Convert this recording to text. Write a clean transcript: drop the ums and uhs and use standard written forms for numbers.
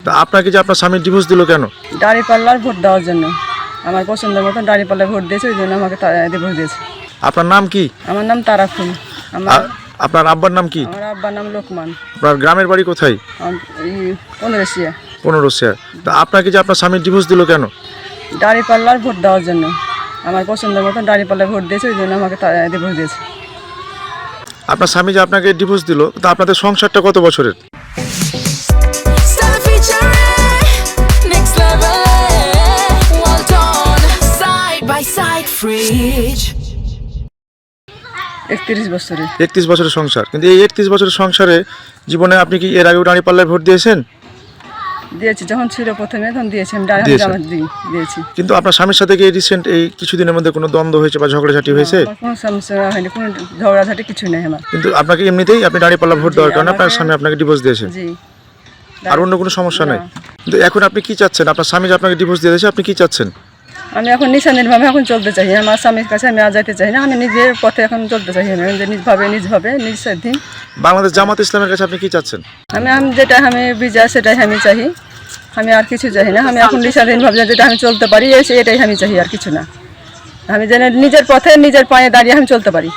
তা আপনাকে যে আপনার স্বামী ডিভোর্স দিল কেন? দাঁড়িপাল্লার ভোট দেওয়ার জন্য। আমার পছন্দের মতন দাঁড়িপাল্লায় ভোট দিয়েছে, ওই জন্য আমাকে ডিভোর্স দিয়েছে। আপনার নাম কি? আমার নাম তারাফুল। আপনার আব্বার নাম কি? আমার আব্বার নাম লোকমান। আপনার গ্রামের বাড়ি কোথায়? এই 15 15 তা আপনাকে যে আপনার স্বামী ডিভোর্স দিল কেন? দাঁড়িপাল্লার ভোট দেওয়ার জন্য। আমার পছন্দের মতন দাঁড়িপাল্লায় ভোট দিয়েছে, ওই জন্য আমাকে ডিভোর্স দিয়েছে। আপনার স্বামী যে আপনাকে ডিভোর্স দিল, তা আপনাদের সংসারটা কত বছরের? 31 বছরে। 31 বছরের সংসার। কিন্তু এই 31 বছরের সংসারে জীবনে আপনি কি এর আগেও দাঁড়িপাল্লায় ভোট দিয়েছেন? দিয়েছি, যখন ছিল প্রথমে তখন দিয়েছি, আমি দিয়েছি। কিন্তু আপনার স্বামীর সাথে কি রিসেন্ট এই কিছুদিনের মধ্যে কোনো দ্বন্দ্ব হয়েছে বা ঝগড়াঝাটি হয়েছে? কোনো সমস্যা হয়নি, কোনো ঝগড়াঝাটি কিছু নেই আমার। কিন্তু আপনাকে এমনিতেই আপনি দাঁড়িপাল্লা ভোট দেওয়ার কারণে আপনার স্বামী আপনাকে ডিভোর্স দিয়েছে? জি। আর অন্য কোনো সমস্যা নাই? কিন্তু এখন আপনি কি চাচ্ছেন? আপনার স্বামী যে আপনাকে ডিভোর্স দিয়েছে, আপনি কি চাচ্ছেন? আমি এখন নিঃসন্দেহভাবে এখন চলতে চাই। আমার স্বামীর কাছে আমি আর যাইতে চাই না। আমি নিজের পথে এখন চলতে চাই। আমি নিজভাবে নিজ স্বাধীন। বাংলাদেশ জামাত ইসলামের কাছে আপনি কি চাচ্ছেন? আমি যেটা আমি বিজয় সেটাই আমি চাই। আমি আর কিছু চাই না। আমি এখন স্বাধীনভাবে যেটা আমি চলতে পারি, এটাই আমি চাই, আর কিছু না। আমি যেন নিজের পথে নিজের পায়ে দাঁড়িয়ে আমি চলতে পারি।